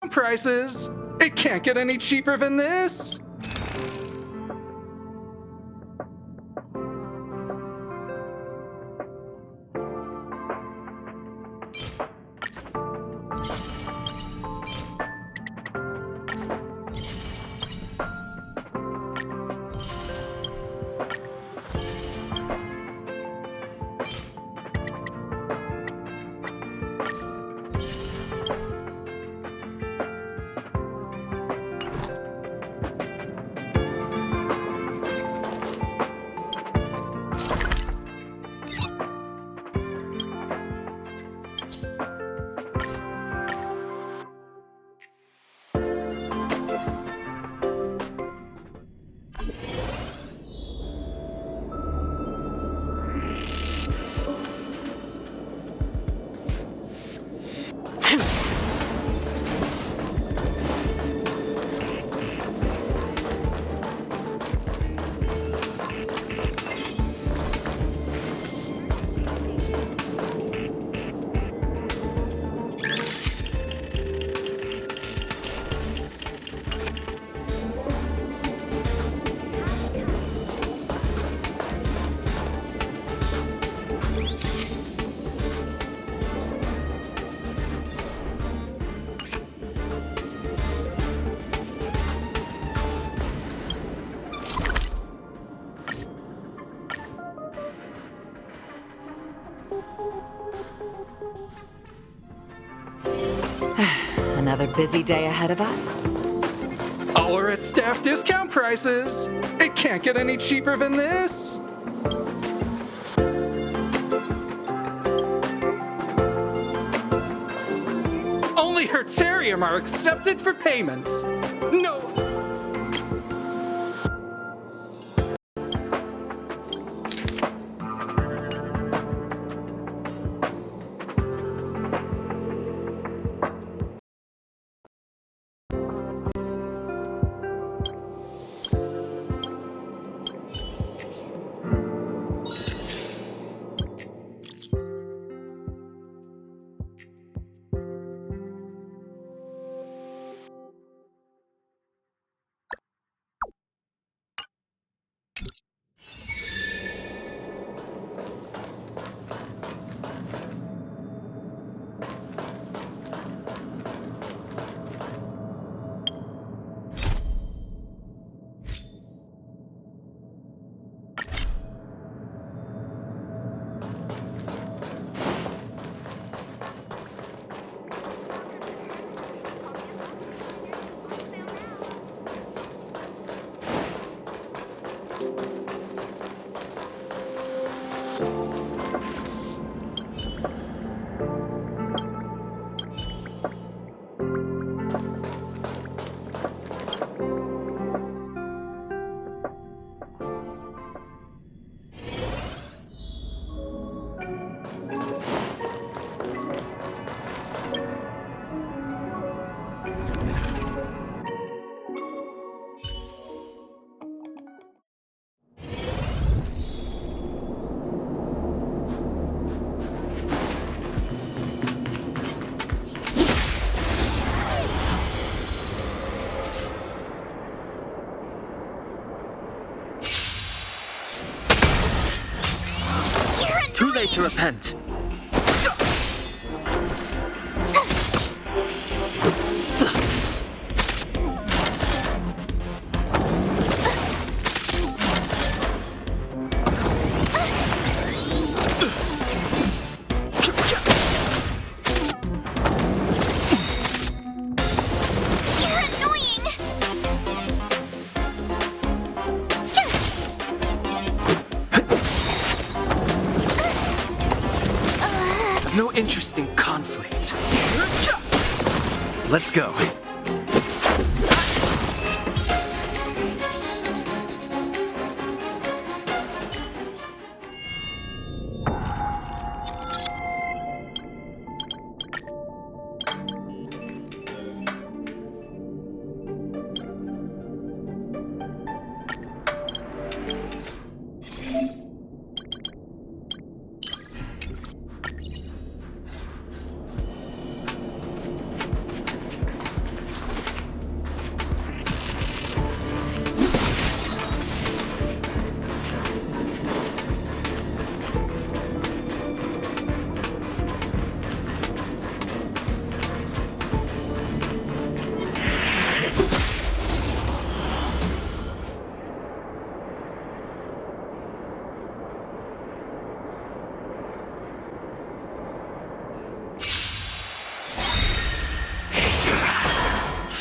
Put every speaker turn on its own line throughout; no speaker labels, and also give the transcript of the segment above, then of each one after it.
prices. It can't get any cheaper than this.
Another busy day ahead of us.
All are at staff discount prices. It can't get any cheaper than this. Only Hertarium are accepted for payments. No.
Too late to repent. No interest in conflict. Let's go.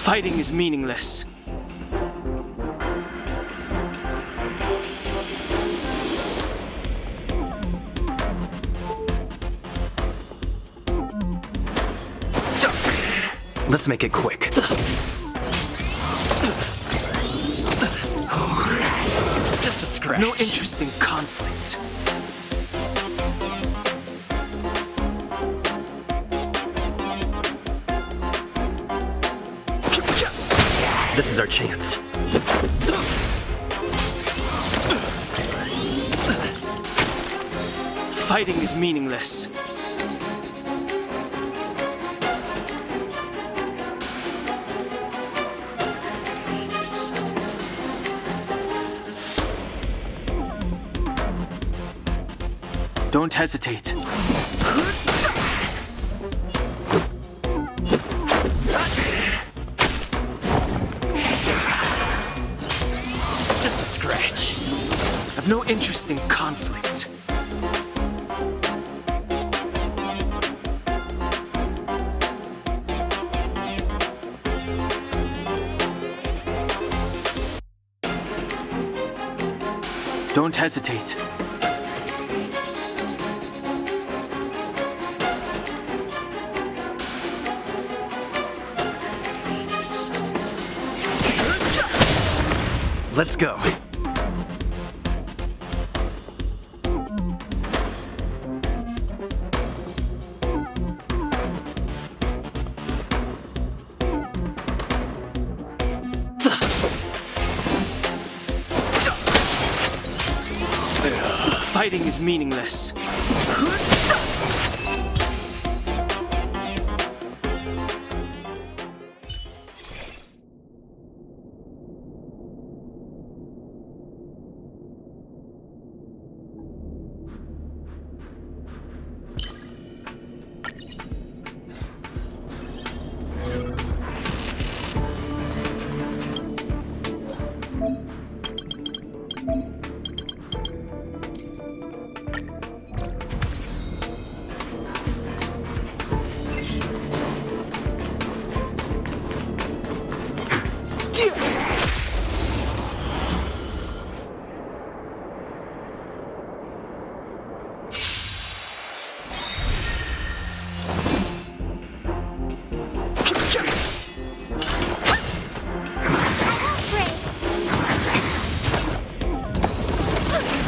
Fighting is meaningless.
Let's make it quick. Just a scratch.
No interest in conflict.
This is our chance.
Fighting is meaningless. Don't hesitate.
Just a scratch.
I've no interest in conflict. Don't hesitate.
Let's go.
Fighting is meaningless.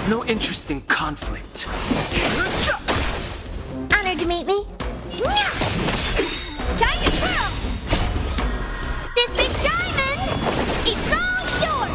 No interest in conflict.
Honored to meet me. Time to twirl! This big diamond, it's all yours!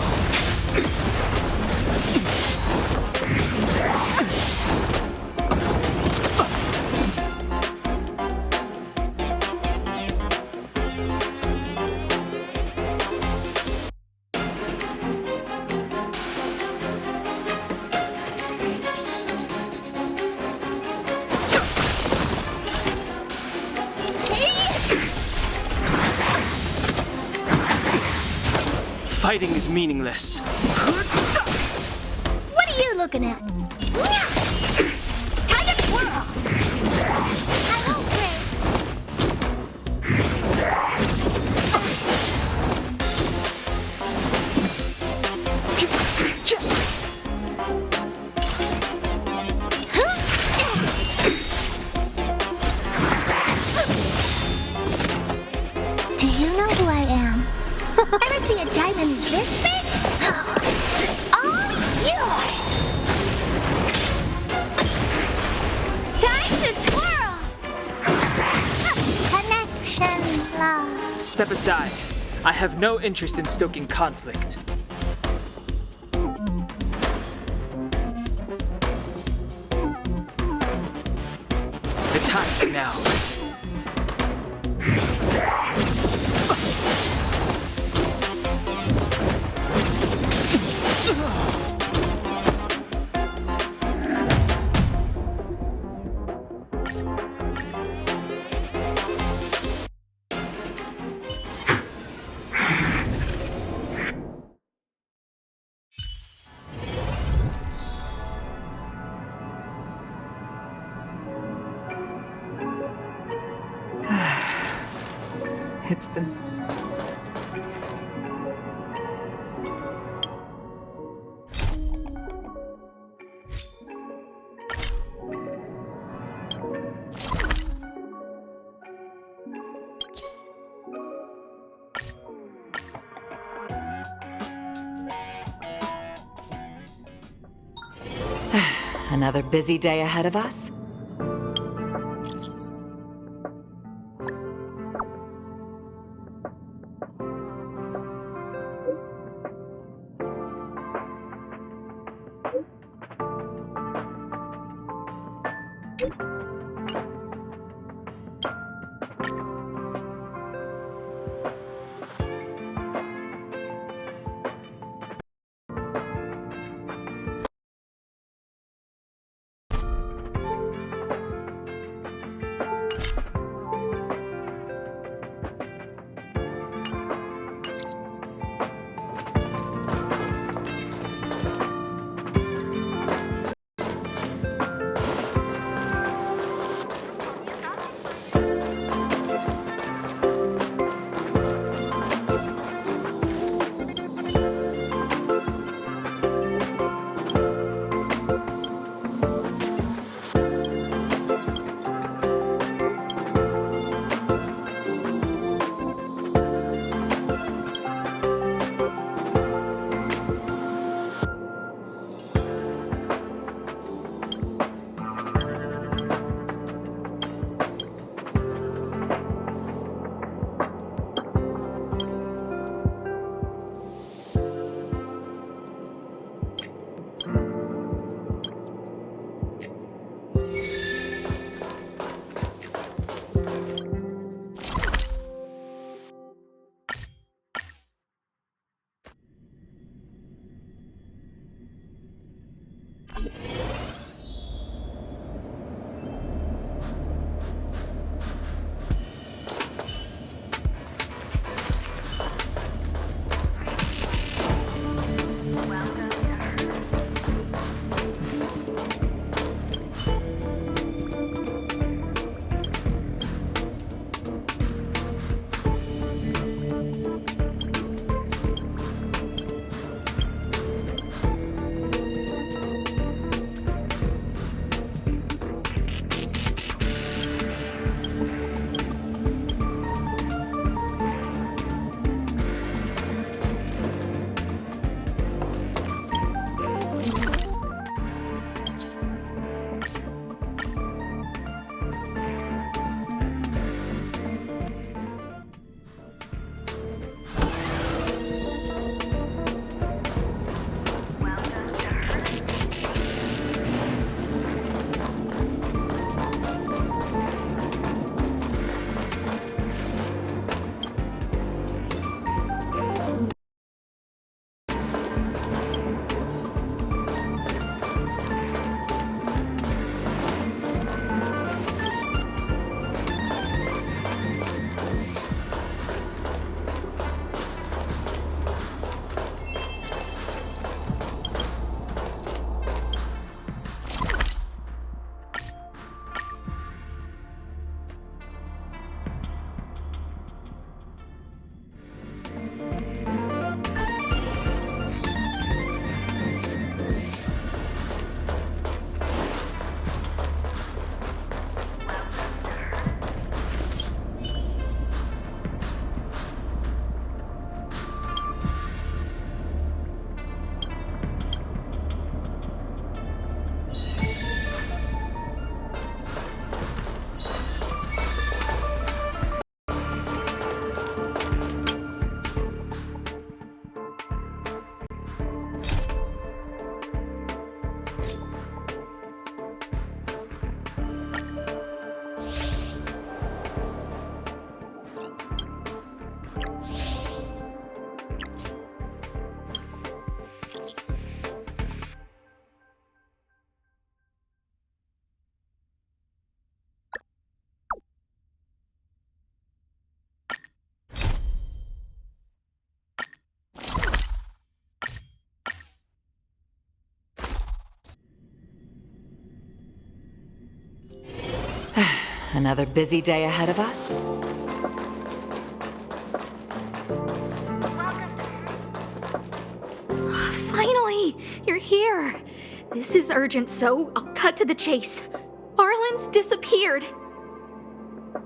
Fighting is meaningless.
What are you looking at? Time to twirl! I won't break. Do you know who I am? Ever see a diamond this big? It's all yours! Time to twirl! Connection lost.
Step aside. I have no interest in stoking conflict. The time is now.
It's been Another busy day ahead of us? Another busy day ahead of us?
Finally! You're here! This is urgent, so I'll cut to the chase. Arlen's disappeared.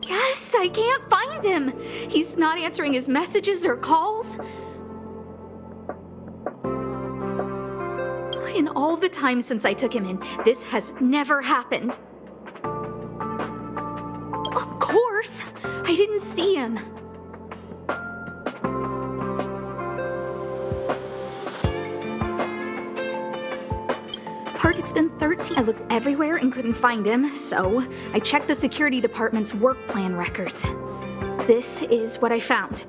Yes, I can't find him. He's not answering his messages or calls. In all the time since I took him in. This has never happened. Of course! I didn't see him. It's been 13. I looked everywhere and couldn't find him, so I checked the security department's work plan records. This is what I found.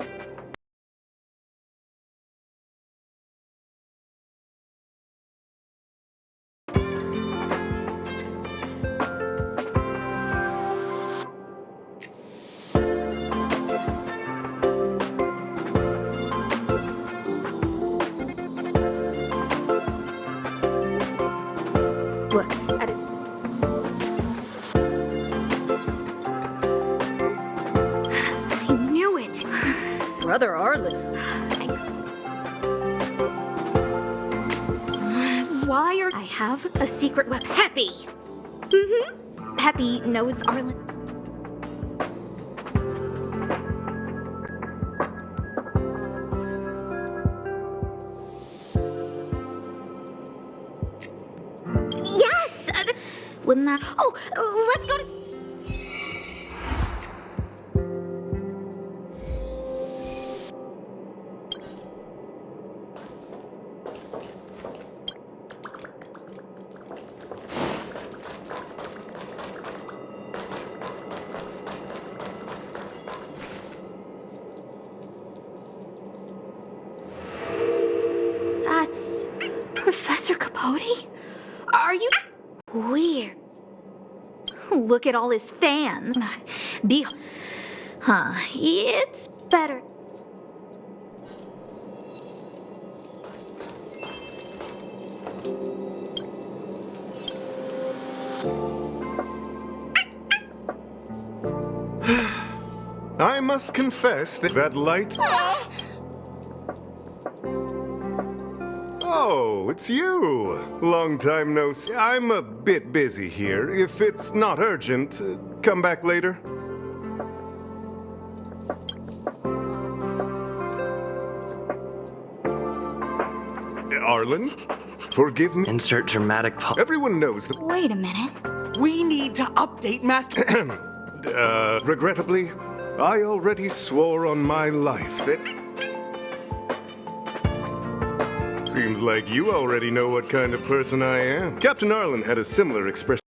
Look at his... I knew it! Brother Arlen. Why are... I have a secret weapon. Peppy! Peppy knows Arlen. Yes! Wouldn't that... Oh, let's go to... That's... Professor Capote? Are you... Weird. Look at all his fans. Huh, it's better.
I must confess that light... Oh, it's you. Long time no see. I'm a bit busy here. If it's not urgent, come back later. Arlen, forgive me.
Insert dramatic pause.
Everyone knows that...
Wait a minute.
We need to update Master...
Regrettably, I already swore on my life that... Seems like you already know what kind of person I am. Captain Arlen had a similar expression.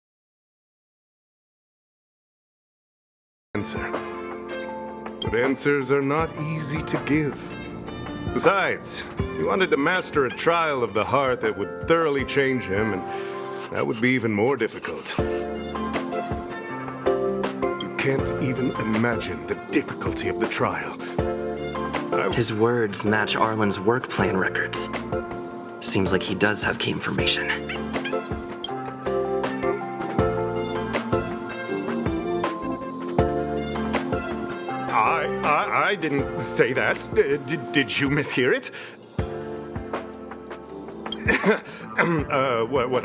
But answers are not easy to give. Besides, he wanted to master a trial of the heart that would thoroughly change him, and that would be even more difficult. You can't even imagine the difficulty of the trial.
His words match Arlen's work plan records. Seems like he does have key information.
I didn't say that. Did you mishear it?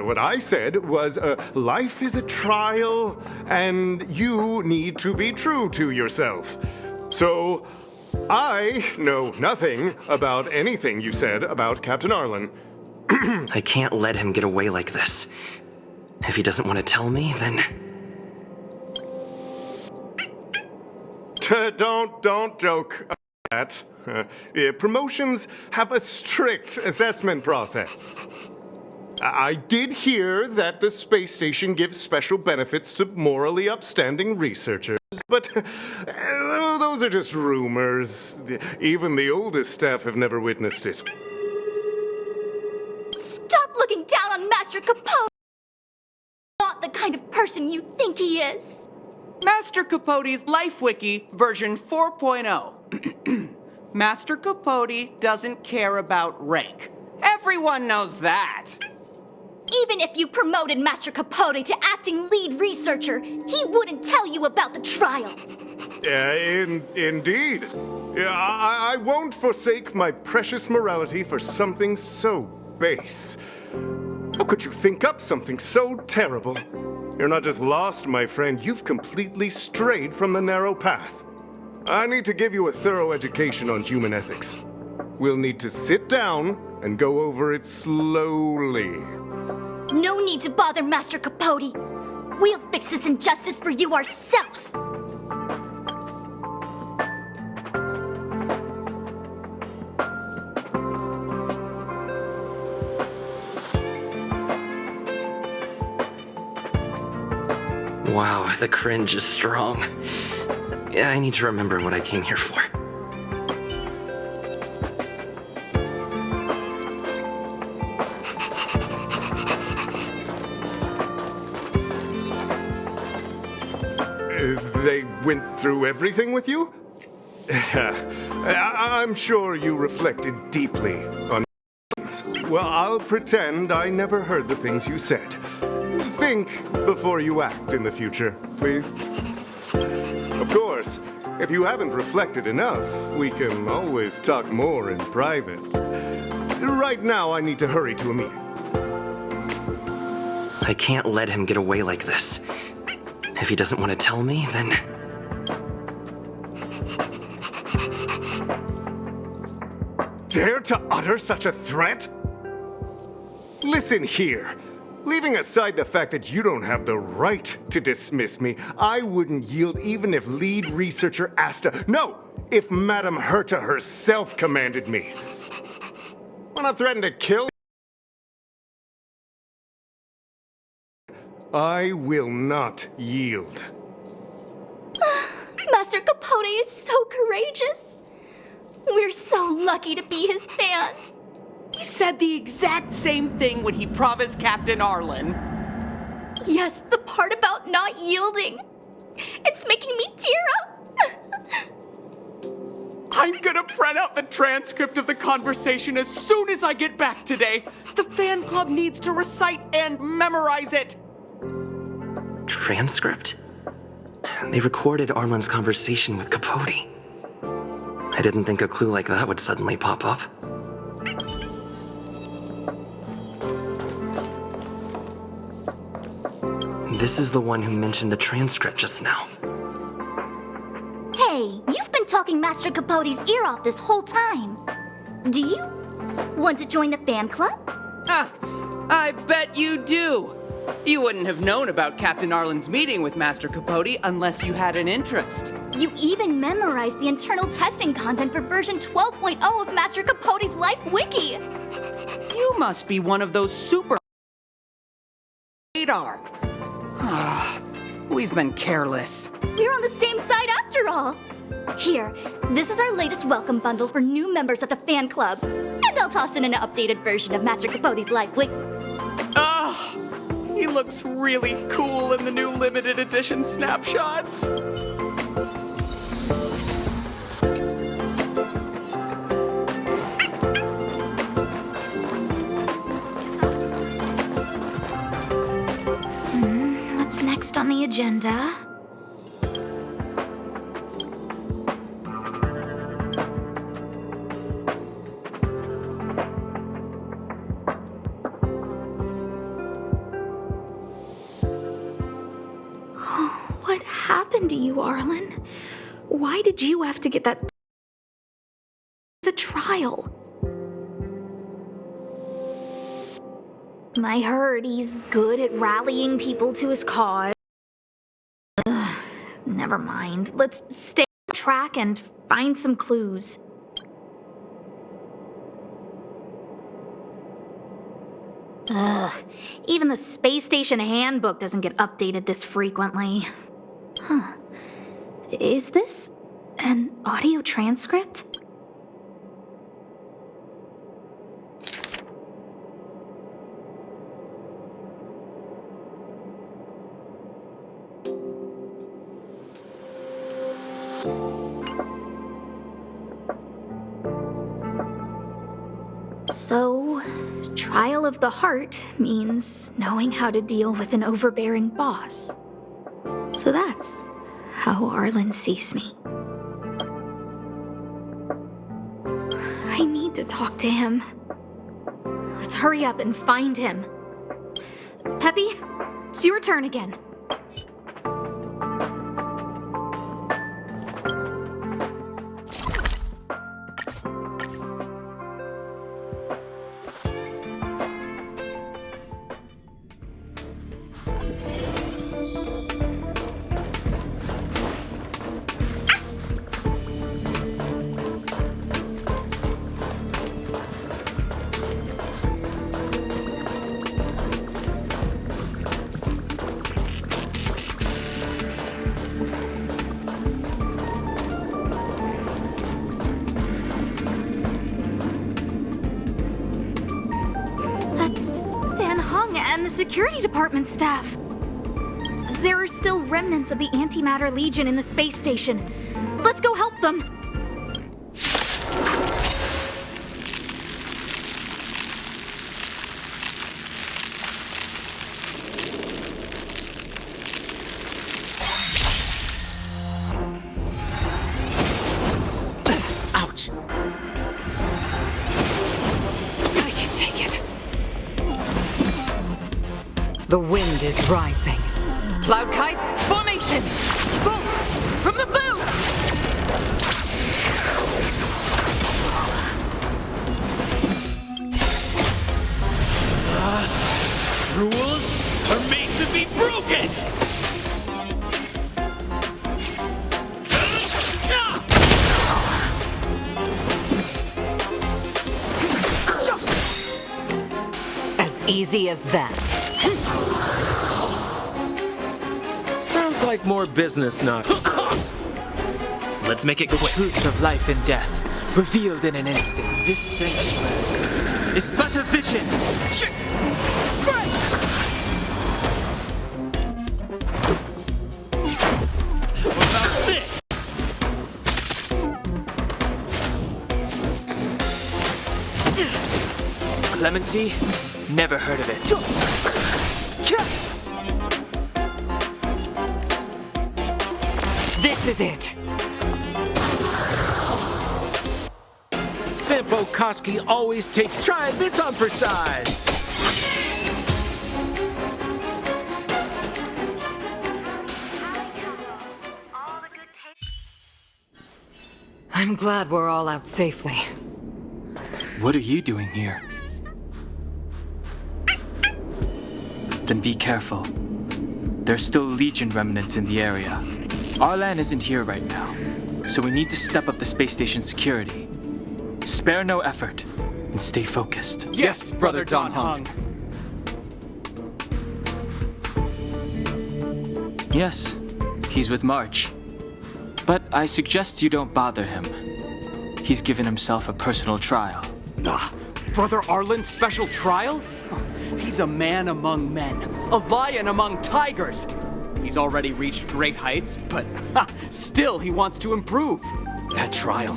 What I said was, life is a trial, and you need to be true to yourself. So, I know nothing about anything you said about Captain Arlen.
I can't let him get away like this. If he doesn't want to tell me, then...
Don't joke about that. Promotions have a strict assessment process. I did hear that the space station gives special benefits to morally upstanding researchers, but those are just rumors. Even the oldest staff have never witnessed it.
Stop looking down on Master Capote! Not the kind of person you think he is.
Master Capote's Life Wiki version 4.0. Master Capote doesn't care about rank. Everyone knows that.
Even if you promoted Master Capote to acting lead researcher, he wouldn't tell you about the trial.
Indeed. I won't forsake my precious morality for something so base. How could you think up something so terrible? You're not just lost, my friend. You've completely strayed from the narrow path. I need to give you a thorough education on human ethics. we'll need to sit down and go over it slowly.
No need to bother Master Capote. We'll fix this injustice for you ourselves.
Wow, the cringe is strong. Yeah, I need to remember what I came here for.
They went through everything with you? I'm sure you reflected deeply on things. Well, I'll pretend I never heard the things you said. Think before you act in the future, please. Of course, if you haven't reflected enough, we can always talk more in private. Right now, I need to hurry to a meeting.
I can't let him get away like this. If he doesn't want to tell me, then...
Dare to utter such a threat? Listen here. Leaving aside the fact that you don't have the right to dismiss me, I wouldn't yield even if lead researcher Asta... No! If Madame Herta herself commanded me. Wanna threaten to kill? I will not yield.
Master Capote is so courageous. We're so lucky to be his fans.
He said the exact same thing when he promised Captain Arlen.
Yes, the part about not yielding. It's making me tear up.
I'm gonna print out the transcript of the conversation as soon as I get back today. The fan club needs to recite and memorize it.
Transcript? They recorded Arlen's conversation with Capote. I didn't think a clue like that would suddenly pop up. This is the one who mentioned the transcript just now.
Hey, you've been talking Master Capote's ear off this whole time. Do you want to join the fan club?
I bet you do. You wouldn't have known about Captain Arlen's meeting with Master Capote unless you had an interest.
You even memorized the internal testing content for version 12.0 of Master Capote's Life Wiki.
You must be one of those super radar. We've been careless.
We're on the same side after all. Here, this is our latest welcome bundle for new members of the fan club. And I'll toss in an updated version of Master Capote's Life Wiki.
He looks really cool in the new limited edition snapshots.
What's next on the agenda? What happened to you, Arlen? Why did you have to get that... the trial? I heard he's good at rallying people to his cause. Never mind. Let's stay on track and find some clues. Even the space station handbook doesn't get updated this frequently. Huh. Is this an audio transcript? So, trial of the heart means knowing how to deal with an overbearing boss. So that's how Arlen sees me. I need to talk to him. Let's hurry up and find him. Peppy, it's your turn again. the security department staff. There are still remnants of the Antimatter Legion in the space station. Let's go help them.
Ouch!
I can take it. The wind is rising. Cloud kites, formation! Bolt from the boom!
Rules are made to be broken!
As easy as that.
Sounds like more business, not. Let's make it quick.
Truth of life and death, revealed in an instant. This sanctuary is but a vision.
What about this?
Clemency? Never heard of it.
This is it.
Sampo Koski always takes. Try this on for size.
I'm glad we're all out safely.
What are you doing here? Then be careful. There's still Legion remnants in the area. Arlan isn't here right now, so we need to step up the space station security. Spare no effort and stay focused.
Yes, Brother Don Hung.
Yes, he's with March. But I suggest you don't bother him. He's given himself a personal trial.
Brother Arlen's special trial? He's a man among men, a lion among tigers. He's already reached great heights, but still he wants to improve.
That trial.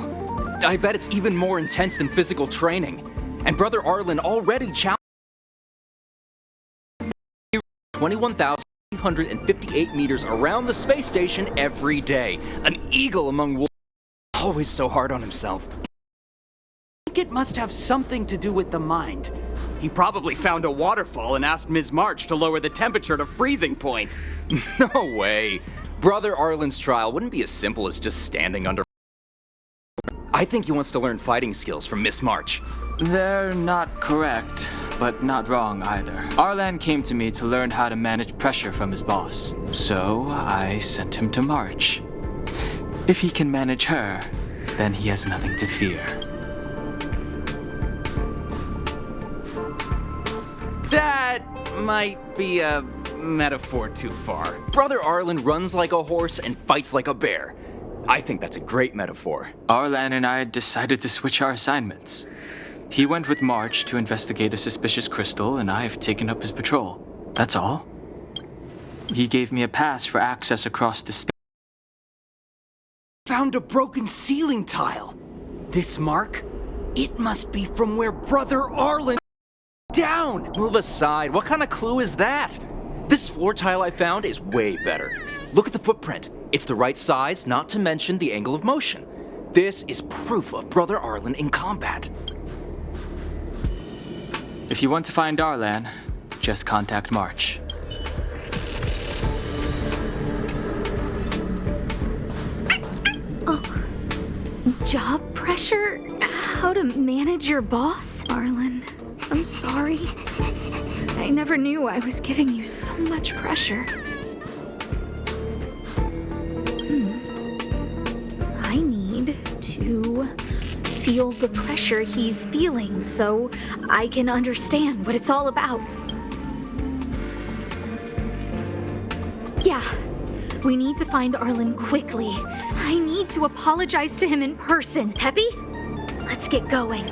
I bet it's even more intense than physical training. And Brother Arlen already challenged 21,858 meters around the space station every day. An eagle among wolves. Always so hard on himself.
I think it must have something to do with the mind. He probably found a waterfall and asked Ms. March to lower the temperature to freezing point.
No way. Brother Arlen's trial wouldn't be as simple as just standing under. I think he wants to learn fighting skills from Miss March.
They're not correct, but not wrong either. Arlan came to me to learn how to manage pressure from his boss. So I sent him to March. If he can manage her, then he has nothing to fear.
That might be a metaphor too far.
Brother Arlen runs like a horse and fights like a bear. I think that's a great metaphor.
Arlan and I decided to switch our assignments. He went with March to investigate a suspicious crystal, and I've taken up his patrol. That's all. He gave me a pass for access across the space.
Found a broken ceiling tile. This mark? It must be from where Brother Arlen down.
Move aside. What kind of clue is that? This floor tile I found is way better. Look at the footprint. It's the right size, not to mention the angle of motion. This is proof of Brother Arlen in combat.
If you want to find Arlan, just contact March.
Job pressure? How to manage your boss? Arlen, I'm sorry. I never knew I was giving you so much pressure. I need to feel the pressure he's feeling so I can understand what it's all about. Yeah, we need to find Arlen quickly. I need to apologize to him in person. Peppy? Let's get going.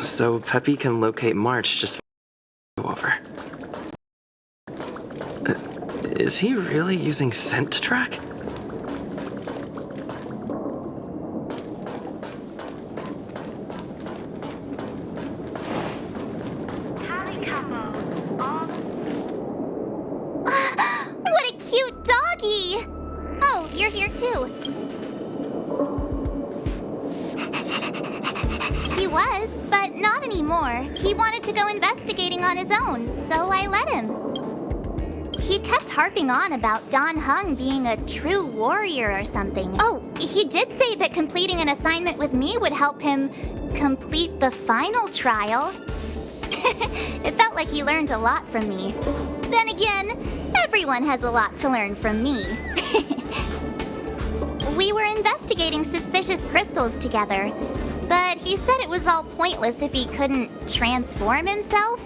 So Peppy can locate March just over. Is he really using scent to track?
What a cute doggy! Oh, you're here too. He was, but not anymore. He wanted to go investigating on his own, so I let him. He kept harping on about Dan Heng being a true warrior or something. Oh, he did say that completing an assignment with me would help him complete the final trial. It felt like he learned a lot from me. Then again, everyone has a lot to learn from me. We were investigating suspicious crystals together, but he said it was all pointless if he couldn't transform himself.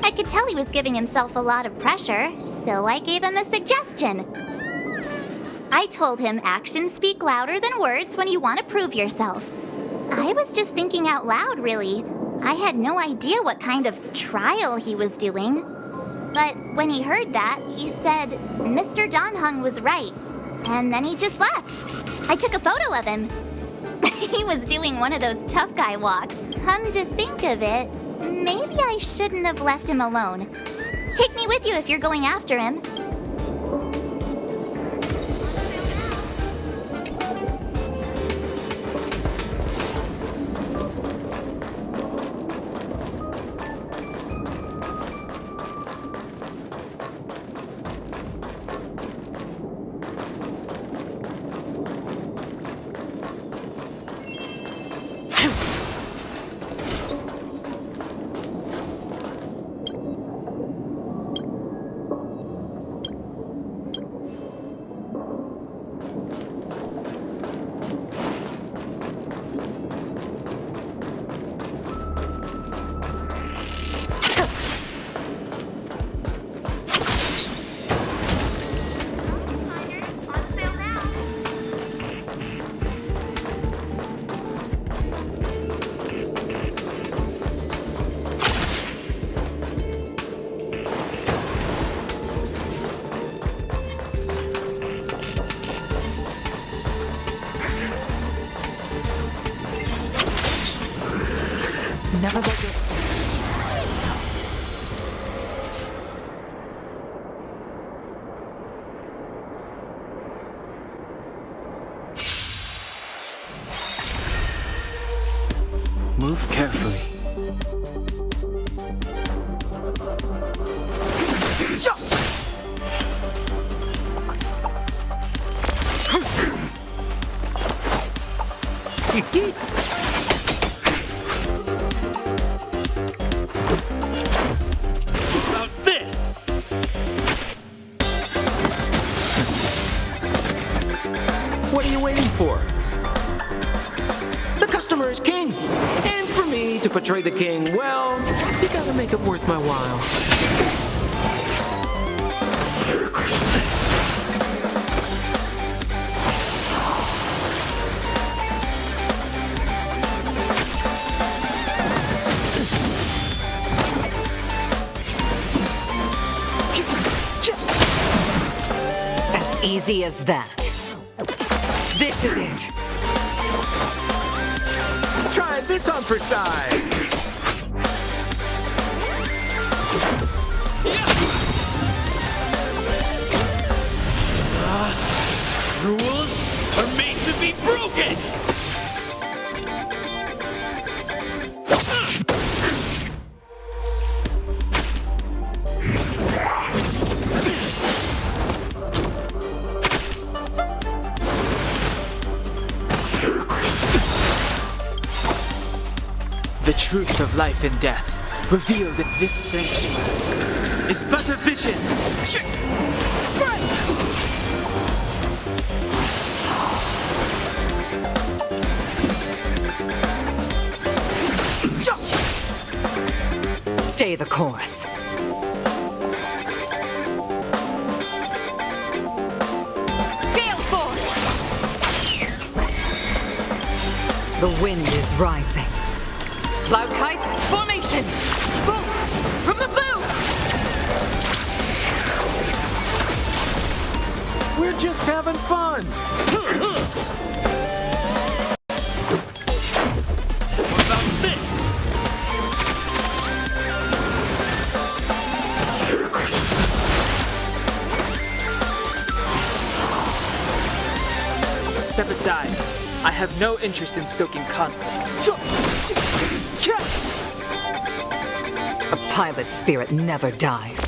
I could tell he was giving himself a lot of pressure, so I gave him a suggestion. I told him actions speak louder than words when you want to prove yourself. I was just thinking out loud, really. I had no idea what kind of trial he was doing. But when he heard that, he said Mr. Dan Heng was right, and then he just left. I took a photo of him. He was doing one of those tough guy walks. Come to think of it, maybe I shouldn't have left him alone. Take me with you if you're going after him.
Never let your...
Move carefully.
About this! What are you waiting for? The customer is king! And for me to portray the king, well, you gotta make it worth my while.
As easy as that. This is it.
Try this on for size.
Rules are made to be broken!
The truth of life and death, revealed in this sanctuary, is but a vision.
Stay the course. Gale force! The wind is rising. Cloud kites, formation! Bolt from the bow!
We're just having fun.
What about this?
Step aside. I have no interest in stoking conflict.
A pilot's spirit never dies.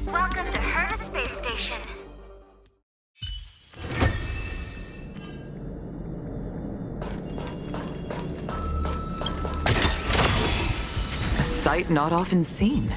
Welcome to Herta Space Station.
A sight not often seen.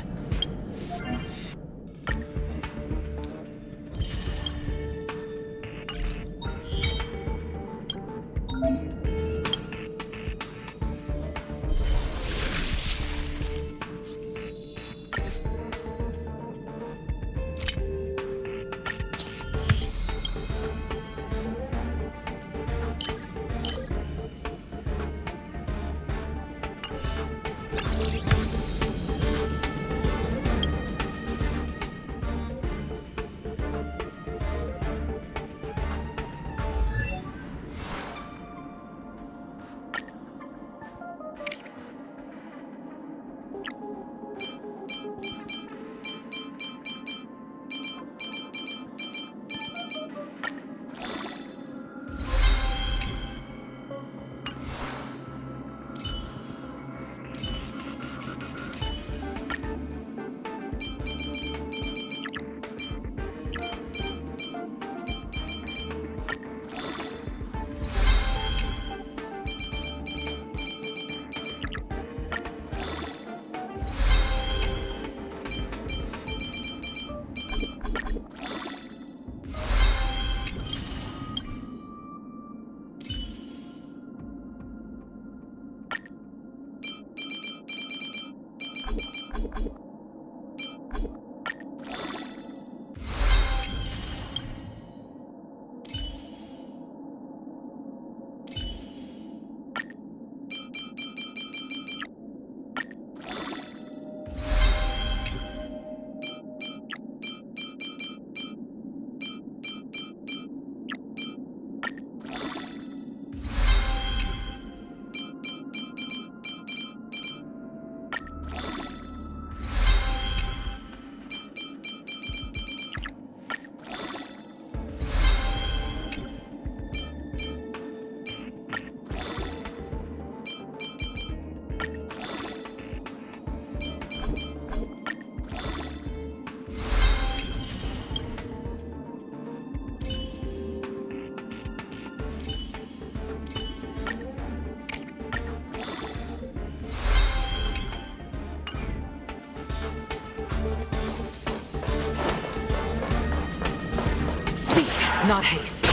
Not haste.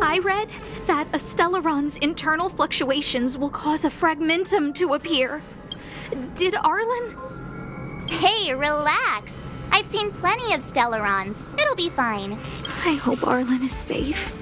I read that a Stellaron's internal fluctuations will cause a fragmentum to appear. Did Arlen?
Hey, relax. I've seen plenty of Stellarons. It'll be fine.
I hope Arlen is safe.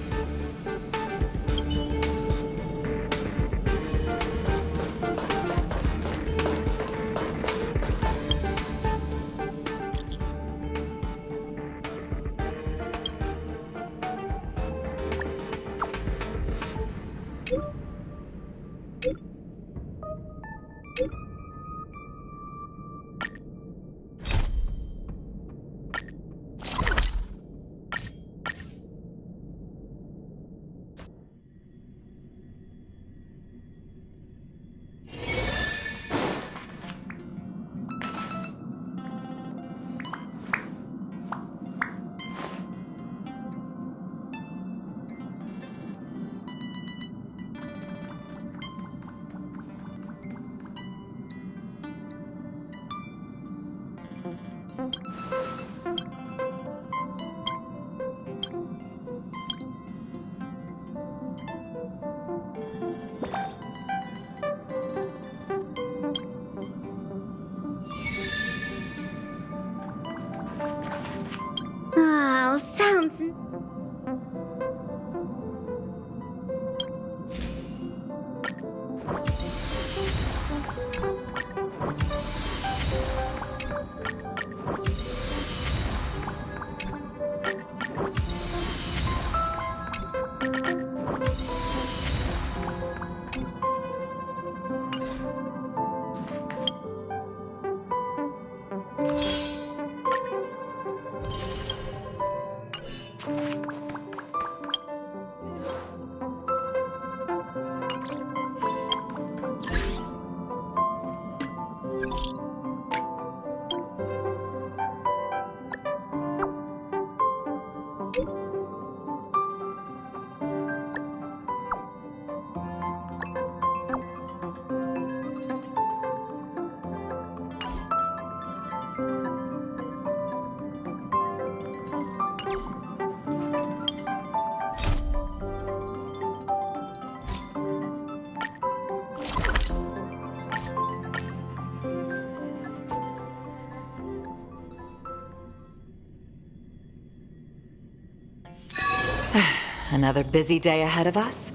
Another busy day ahead of us?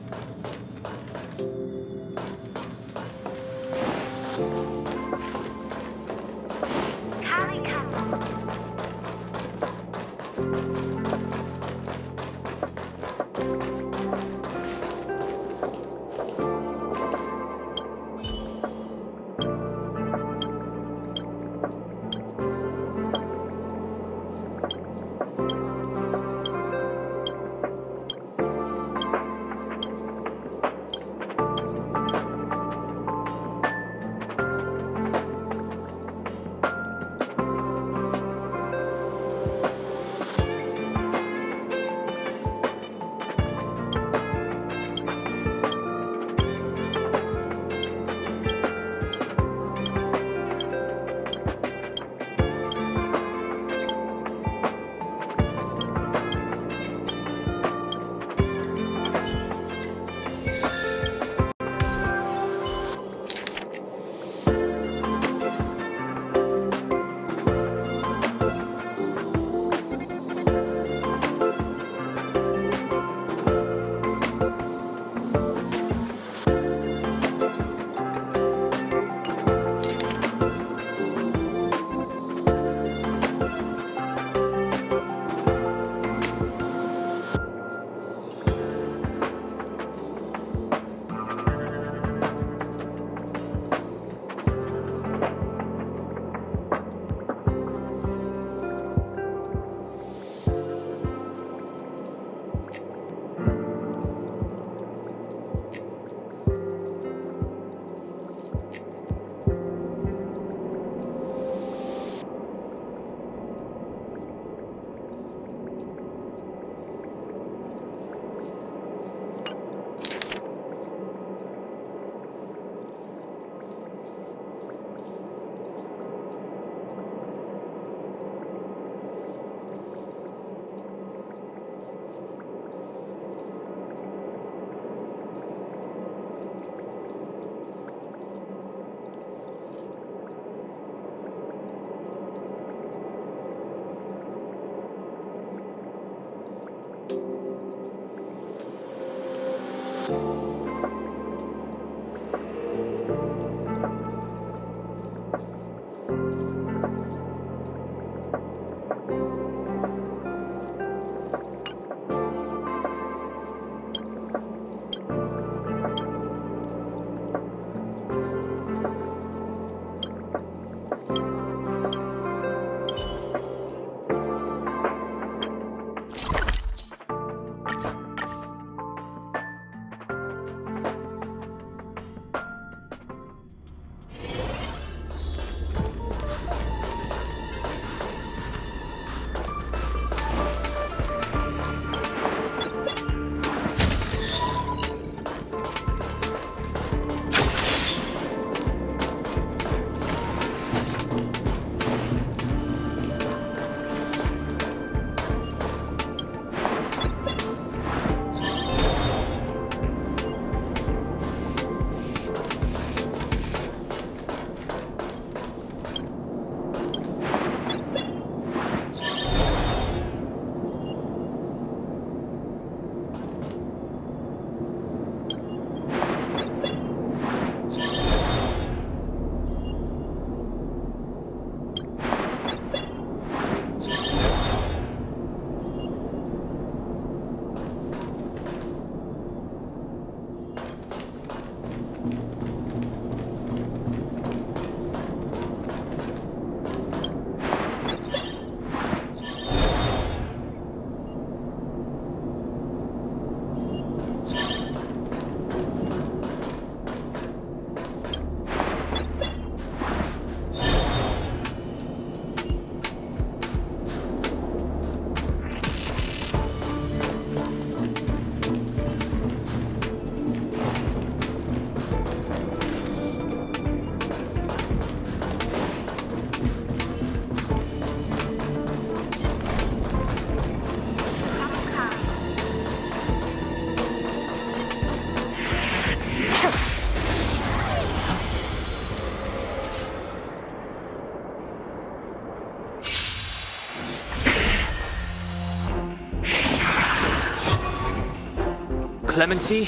Clemency?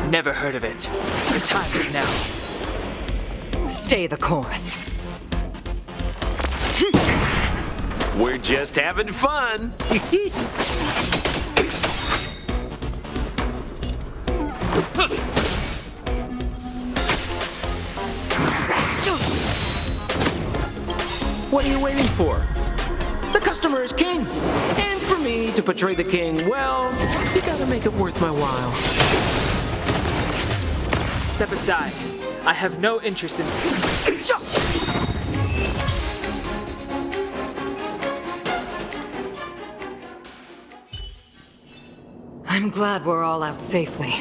Never heard of it. The time is now.
Stay the course.
We're just having fun.
What are you waiting for? The customer is king. And for me to portray the king, well, you gotta make it worth my while.
Step aside. I have no interest in...
I'm glad we're all out safely.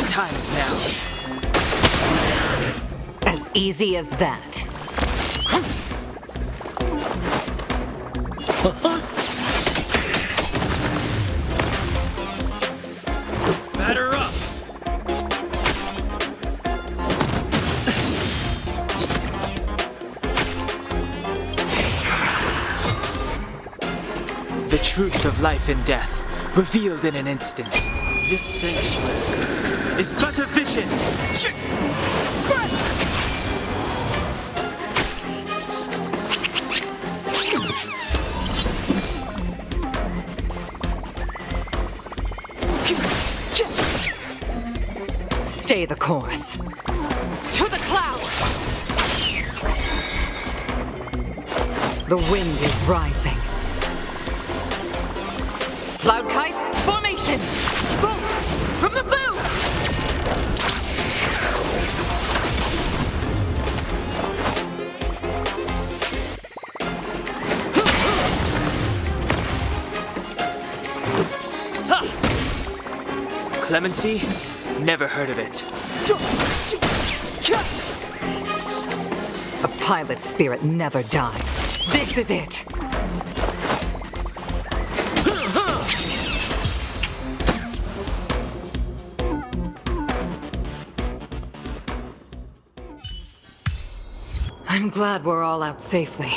Time is now.
As easy as that.
Batter up.
The truth of life and death, revealed in an instant. This sanctuary is but a vision.
Stay the course. To the clouds! The wind is rising. Cloud kites, formation! Bolt from the bow!
Clemency? Never heard of it.
A pilot spirit never dies. This is it! I'm glad we're all out safely.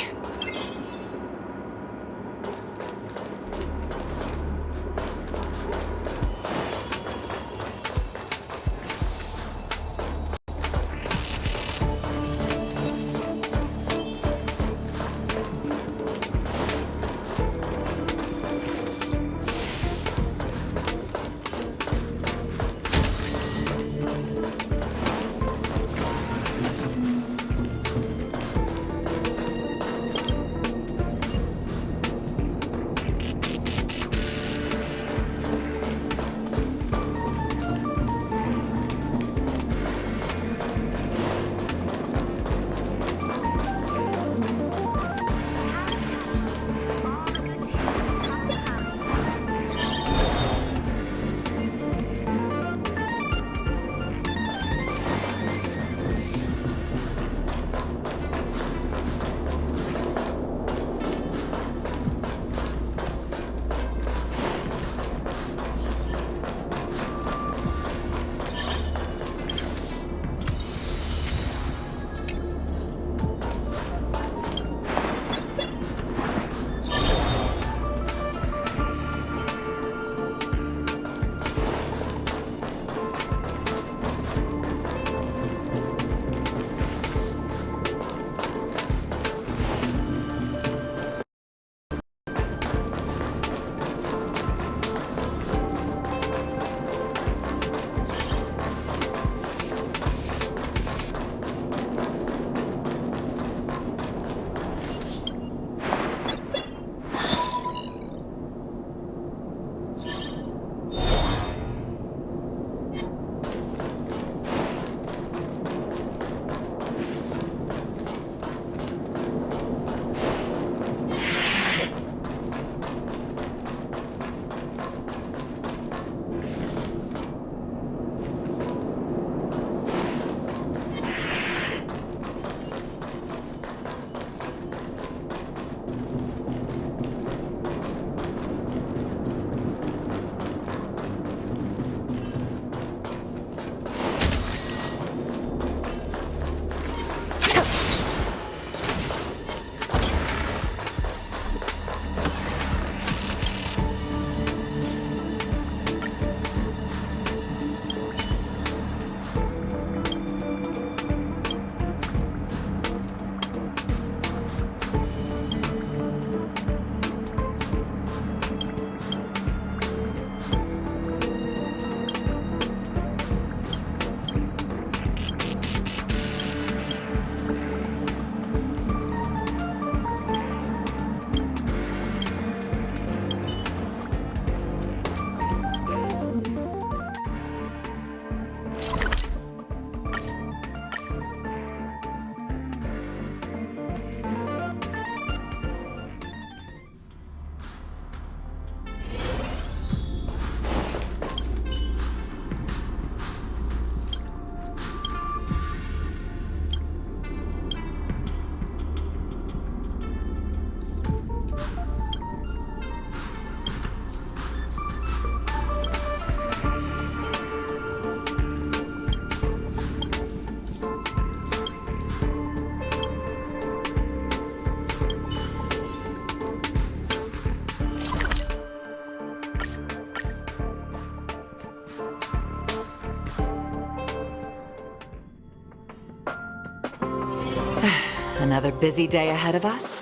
Another busy day ahead of us?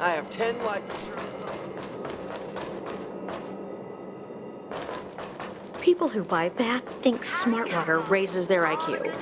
I have 10 life insurance.
People who buy that think Smartwater raises their IQ.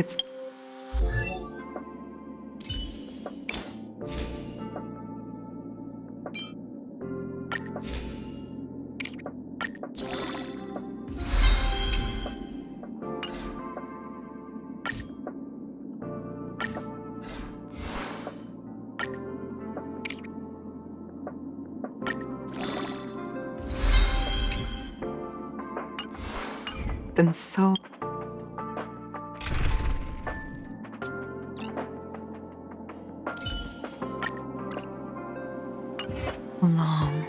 It's... been so long.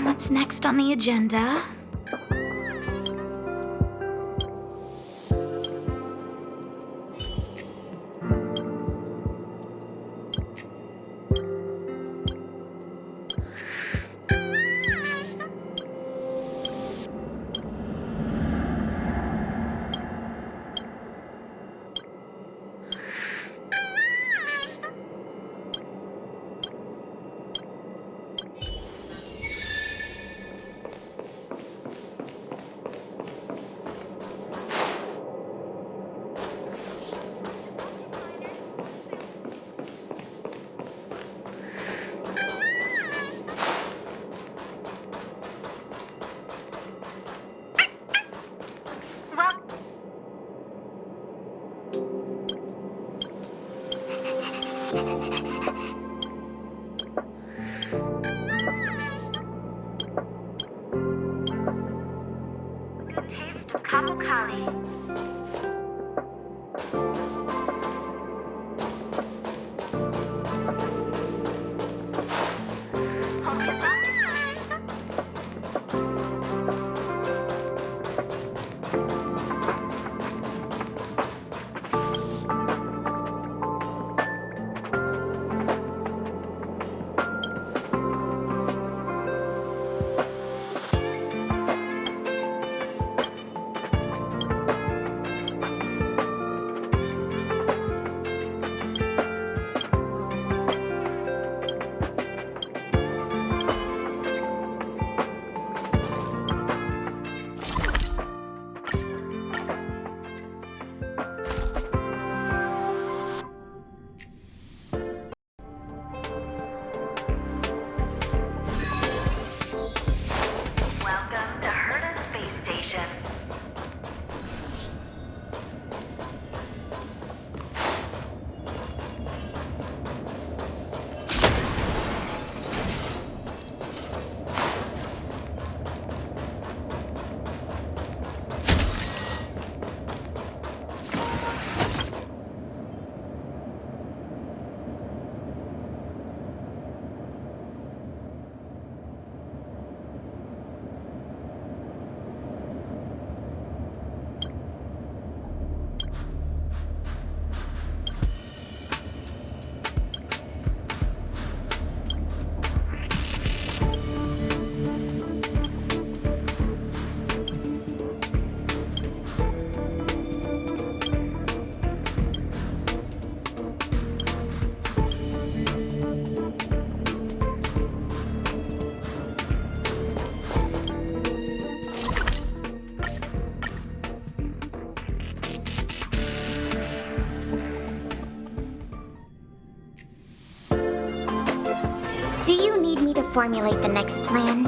What's next on the agenda?
Good taste of Kapokali. Welcome to Herta Space Station. Do you need me to formulate the next plan?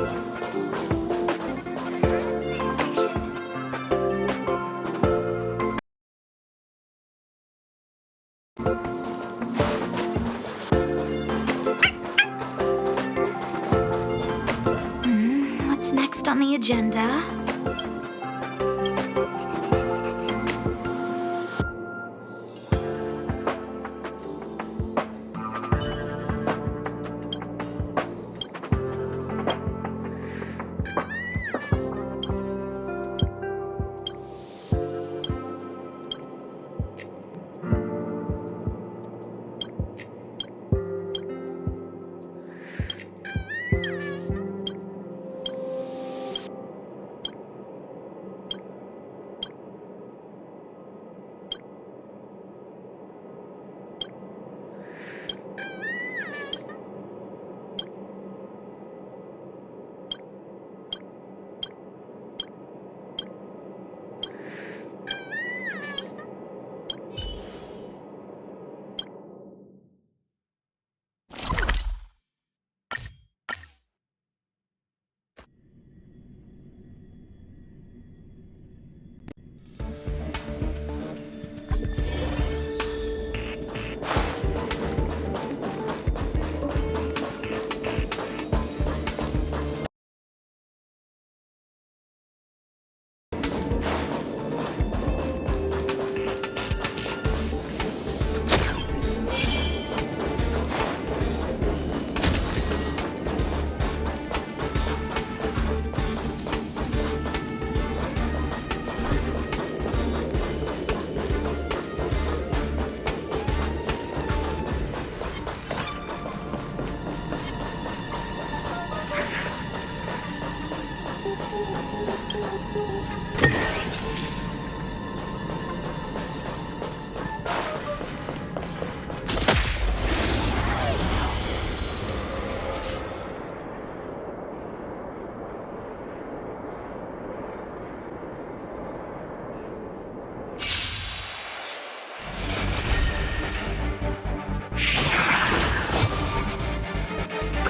What's next on the agenda?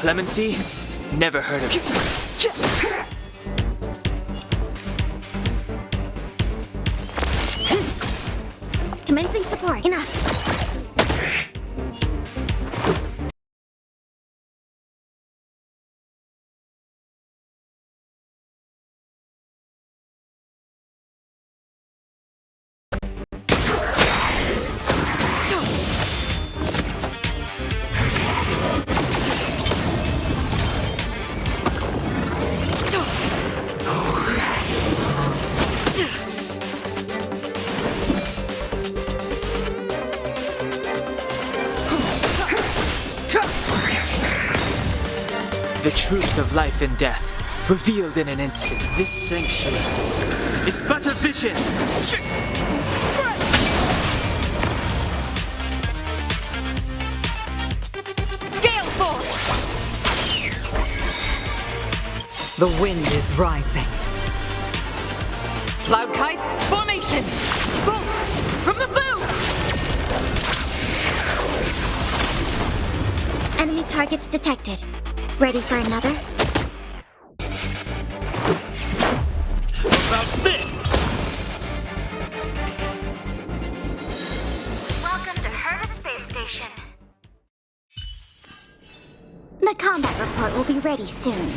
Clemency? Never heard of it.
Commencing support. Enough.
The truth of life and death, revealed in an instant. This sanctuary is but a vision.
Gale Force! The wind is rising. Cloud kites, formation! Bolt from the boom!
Enemy targets detected. Ready for another?
About this!
Welcome to Herta Space Station. The combat report will be ready soon.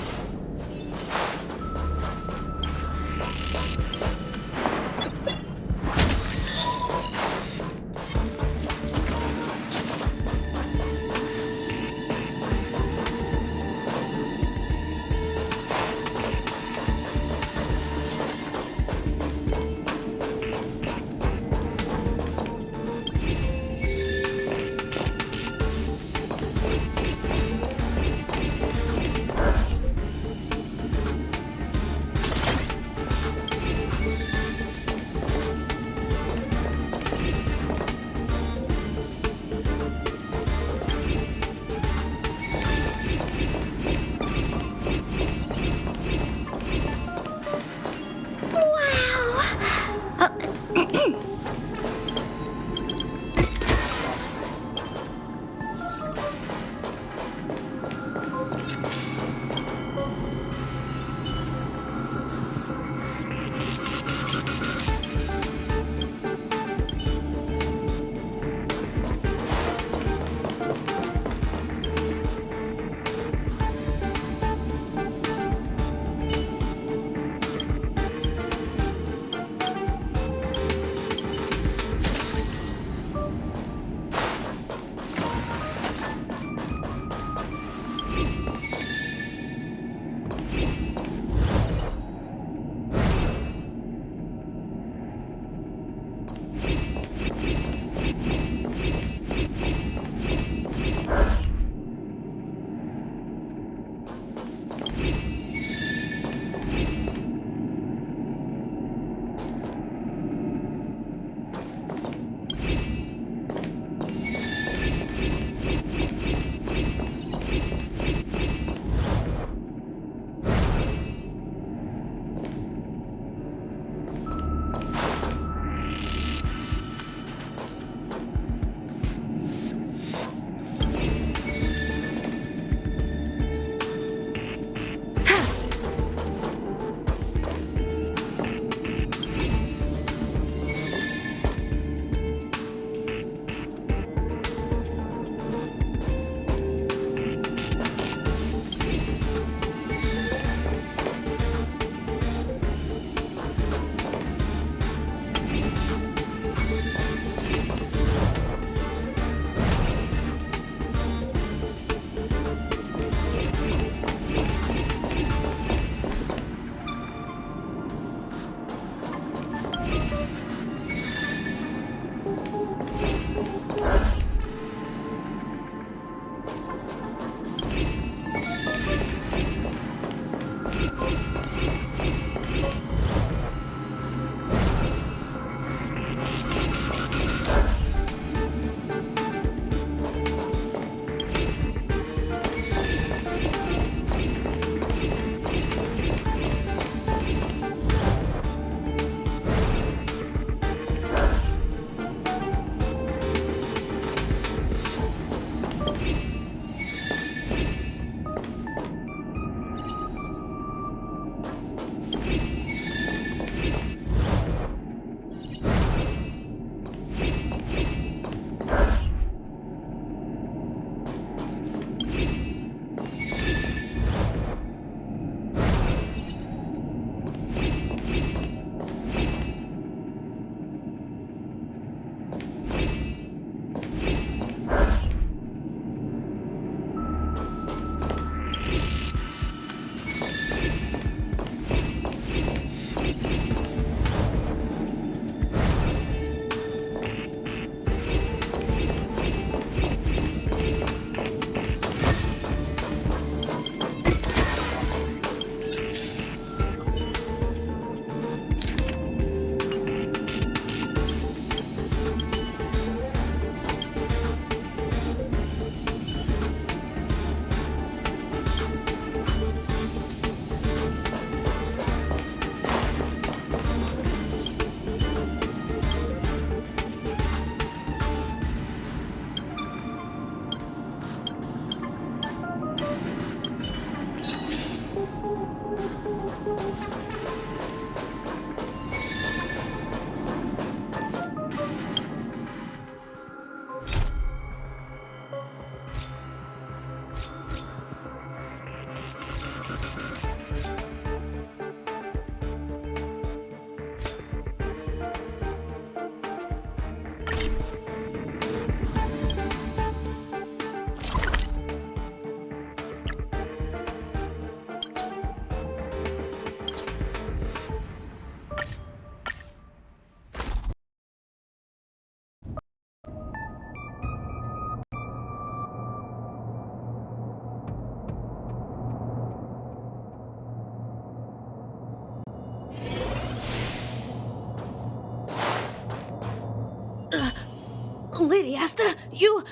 Lady Asta, you...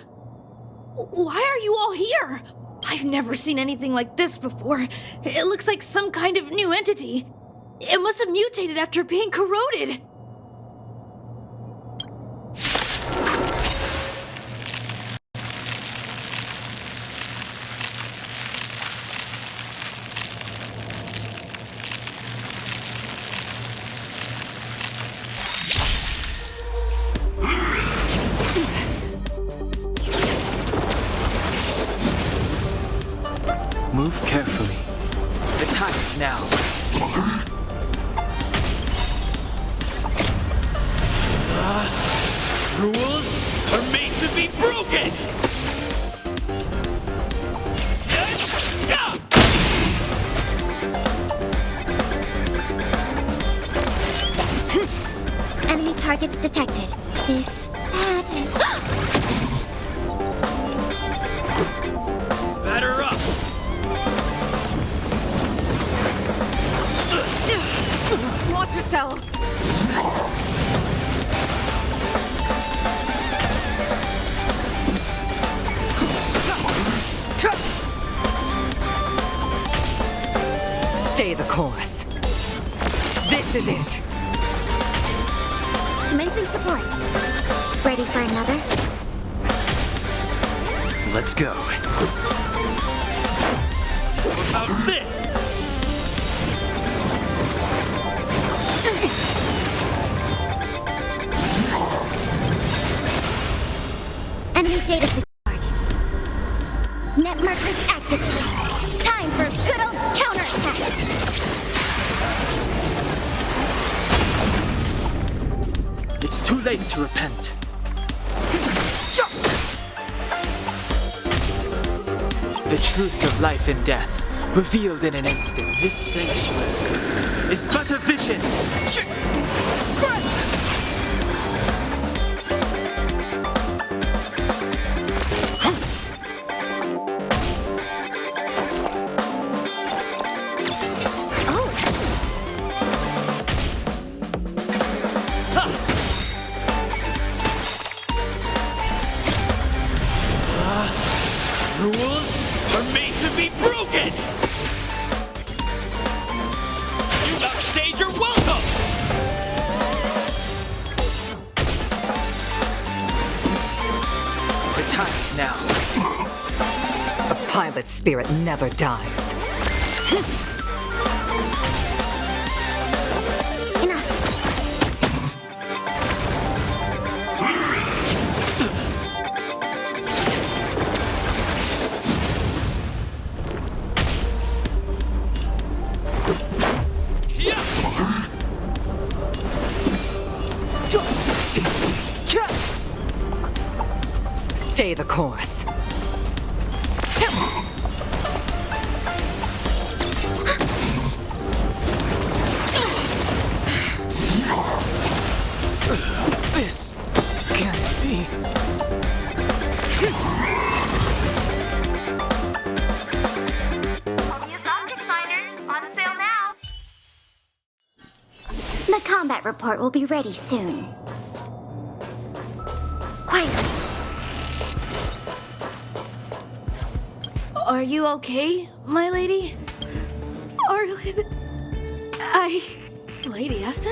Why are you all here? I've never seen anything like this before. It looks like some kind of new entity. It must have mutated after being corroded.
Move carefully. The time is now.
Rules are made to be broken!
Enemy targets detected. Is that...
Batter up!
Watch yourselves! Stay the course. This is it.
Commencing support. Ready for another?
Let's go.
How about this?
Enemy data secured. Net markers activated. Time for good old counterattack.
It's too late to repent. The truth of life and death, revealed in an instant. This sanctuary is but a vision.
Rules are made to be broken! You outstayed your welcome!
The time is now.
The pilot spirit never dies. Stay the course.
This can't be.
The combat report will be ready soon. Quietly.
Are you okay, my lady?
Arlen,
Lady Asta?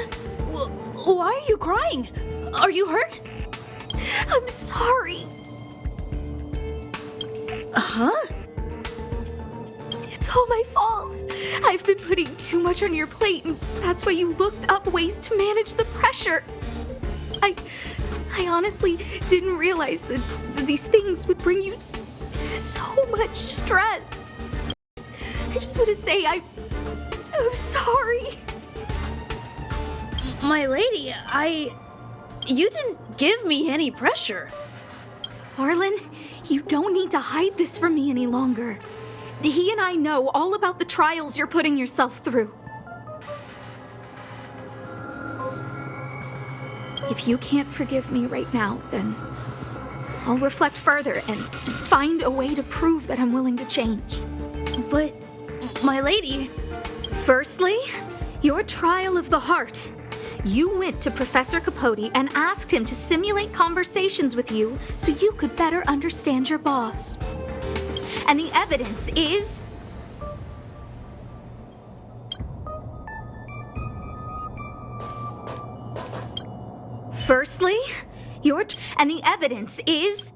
Why are you crying? Are you hurt?
I'm sorry.
Huh?
It's all my fault. I've been putting too much on your plate, and that's why you looked up ways to manage the pressure. I honestly didn't realize that these things would bring you so much stress. I just want to say I'm sorry.
My lady, You didn't give me any pressure.
Arlen, you don't need to hide this from me any longer. He and I know all about the trials you're putting yourself through. If you can't forgive me right now, then I'll reflect further and find a way to prove that I'm willing to change.
But, my lady...
Firstly, your trial of the heart. You went to Professor Capote and asked him to simulate conversations with you so you could better understand your boss. And the evidence is... Firstly, and the evidence is...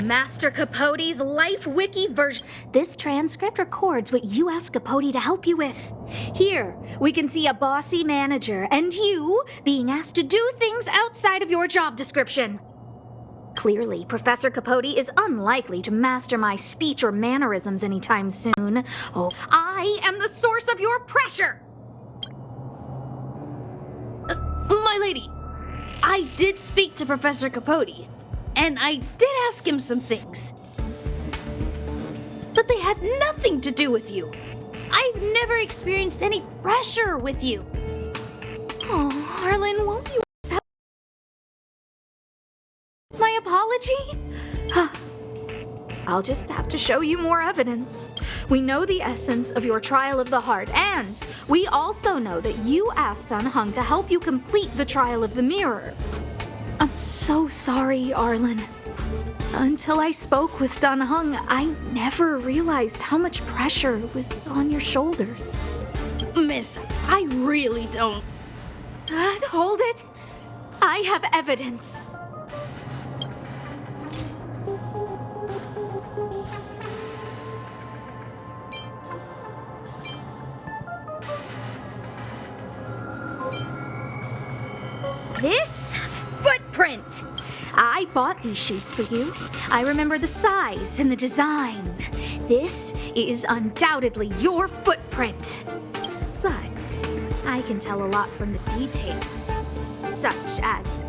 Master Capote's Life Wiki version. This transcript records what you asked Capote to help you with. Here, we can see a bossy manager and you being asked to do things outside of your job description. Clearly, Professor Capote is unlikely to master my speech or mannerisms anytime soon. Oh, I am the source of your pressure!
My lady, I did speak to Professor Capote, and I did ask him some things. But they had nothing to do with you. I've never experienced any pressure with you.
Oh, Arlen, won't you accept my apology? I'll just have to show you more evidence. We know the essence of your trial of the heart, and we also know that you asked Dan Heng to help you complete the trial of the mirror. I'm so sorry, Arlen. Until I spoke with Dan Heng, I never realized how much pressure was on your shoulders.
Miss, I really don't.
Hold it. I have evidence. This footprint. I bought these shoes for you. I remember the size and the design. This is undoubtedly your footprint. But I can tell a lot from the details, such as,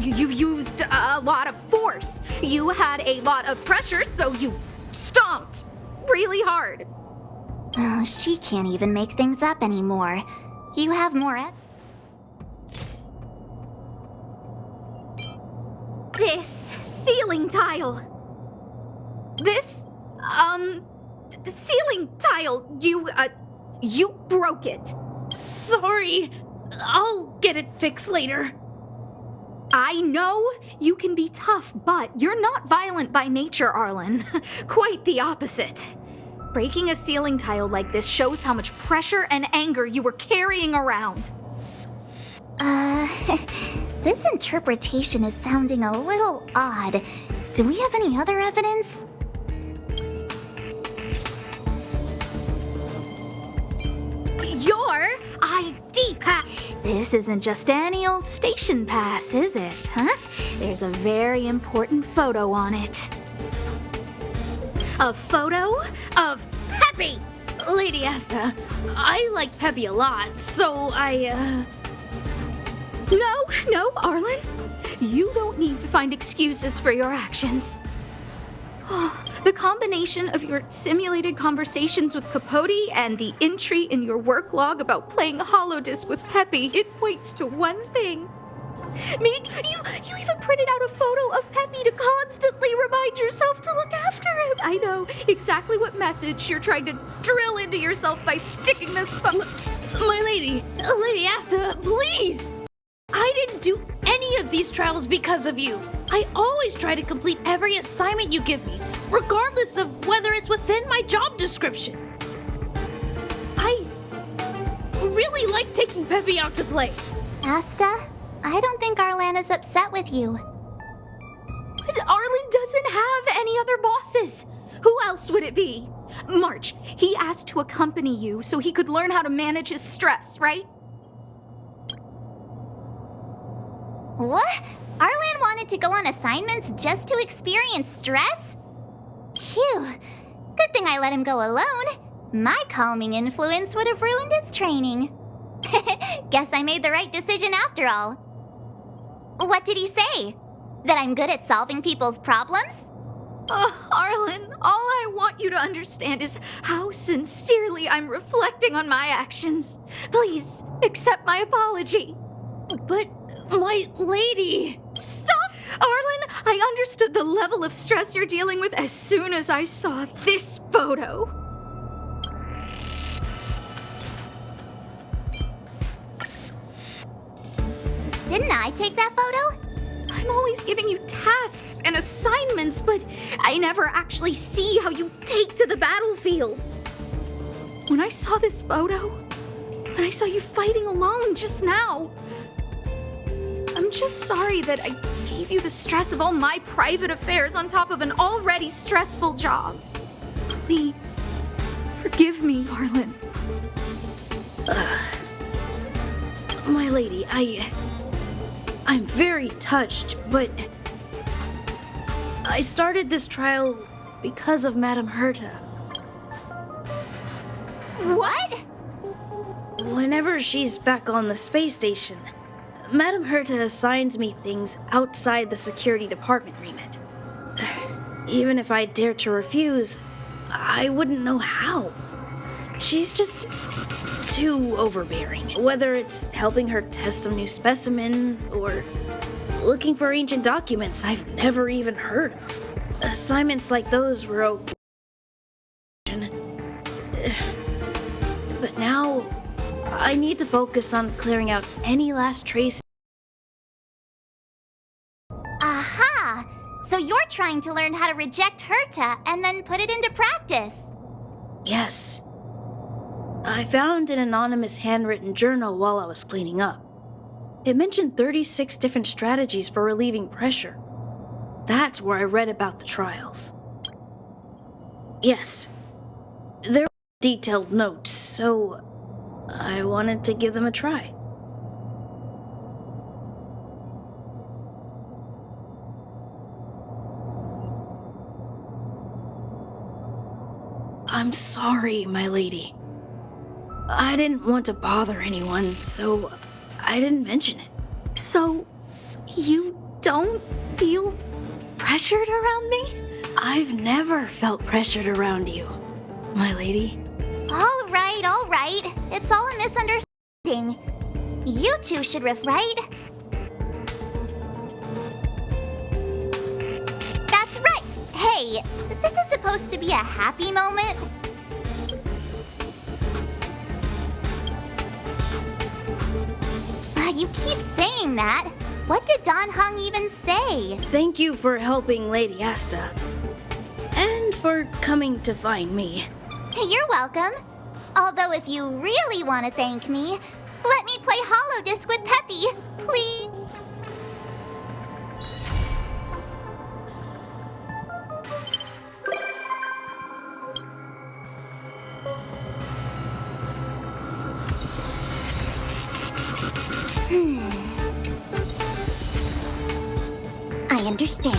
you used a lot of force. You had a lot of pressure, so you stomped really hard.
Oh, she can't even make things up anymore. You have more
This ceiling tile. This, ceiling tile, you broke it.
Sorry. I'll get it fixed later.
I know you can be tough, but you're not violent by nature, Arlen. Quite the opposite. Breaking a ceiling tile like this shows how much pressure and anger you were carrying around.
This interpretation is sounding a little odd. Do we have any other evidence?
Your ID pass. This isn't just any old station pass, is it, huh? There's a very important photo on it. A photo of Peppy!
Lady Asta, I like Peppy a lot, so
No, Arlen. You don't need to find excuses for your actions. The combination of your simulated conversations with Capote and the entry in your work log about playing Holodisc with Peppy, it points to one thing. Meek, you even printed out a photo of Peppy to constantly remind yourself to look after him. I know exactly what message you're trying to drill into yourself by sticking this
My lady, Lady Asta, please! I didn't do any of these trials because of you. I always try to complete every assignment you give me, regardless of whether it's within my job description. I really like taking Peppy out to play.
Asta, I don't think Arlan is upset with you.
But Arlen doesn't have any other bosses. Who else would it be? March, he asked to accompany you so he could learn how to manage his stress, right?
What? Arlan wanted to go on assignments just to experience stress? Phew. Good thing I let him go alone. My calming influence would have ruined his training. Guess I made the right decision after all. What did he say? That I'm good at solving people's problems?
Arlen, all I want you to understand is how sincerely I'm reflecting on my actions. Please, accept my apology.
But, my lady...
Stop Arlen, I understood the level of stress you're dealing with as soon as I saw this photo.
Didn't I take that photo?
I'm always giving you tasks and assignments, but I never actually see how you take to the battlefield. When I saw this photo, when I saw you fighting alone just now, I'm just sorry that I gave you the stress of all my private affairs on top of an already stressful job. Please, forgive me, Arlen.
My lady, I'm very touched, but I started this trial because of Madame Herta.
What?
Whenever she's back on the space station, Madame Herta assigns me things outside the security department remit. Even if I dared to refuse, I wouldn't know how. She's just too overbearing. Whether it's helping her test some new specimen or looking for ancient documents I've never even heard of. Assignments like those were okay. But now, I need to focus on clearing out any last trace.
Aha! So you're trying to learn how to reject Herta and then put it into practice.
Yes. I found an anonymous handwritten journal while I was cleaning up. It mentioned 36 different strategies for relieving pressure. That's where I read about the trials. Yes. There were detailed notes, so I wanted to give them a try. I'm sorry, my lady. I didn't want to bother anyone, so I didn't mention it.
So, you don't feel pressured around me?
I've never felt pressured around you, my lady.
All right. It's all a misunderstanding. You two should riff, right? That's right. Hey, this is supposed to be a happy moment. You keep saying that. What did Dan Heng even say?
Thank you for helping Lady Asta. And for coming to find me.
You're welcome. Although if you really want to thank me, let me play Hollow Disc with Peppy, please. I understand.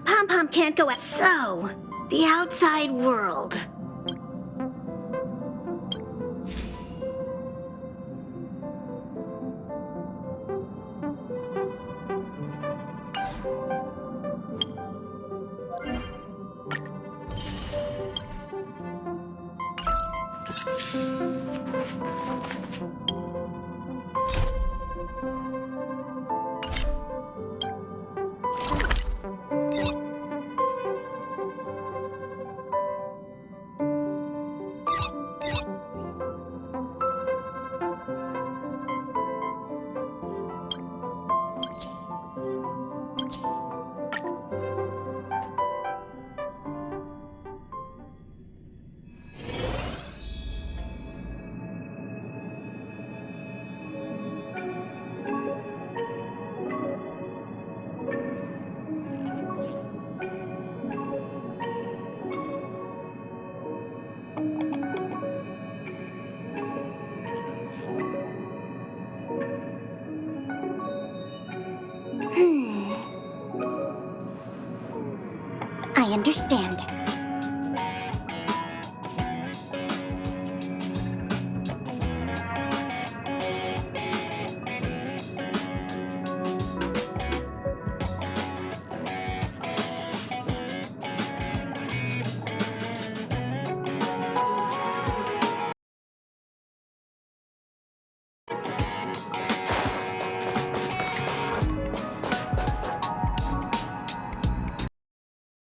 Pom-Pom can't go out. So, the outside world.
understand.